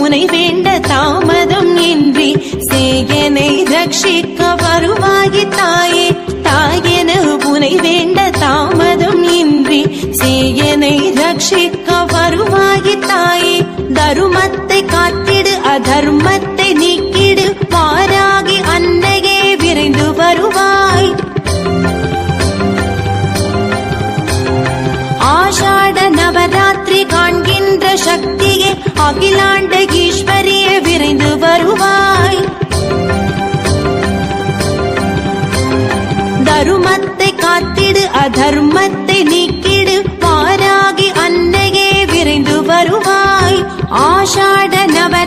உனை வேண்ட தாமதம் இன்றி சேயனை ரட்சிக்க வருவாயி தாயே. தாயென உனை வேண்ட தாமதம் இன்றி சேயனை ரட்சிக்க வருவாயி தாயே. தருமத்தை காத்திடு அதர்மத்தை நீக்கிடு மாறாகி அன்னையே விரைந்து வருவாய். ஆஷாட நவராத்திரி காண்கின்ற சக்தியே அகிலாண்ட ஈஸ்வரியே விரைந்து வருவாய். தருமத்தை காத்திடு அதர்மத்தை நீக்கிடு மாறாகி அன்னையே விரைந்து வருவாய். ஆஷாட நவராத்திரி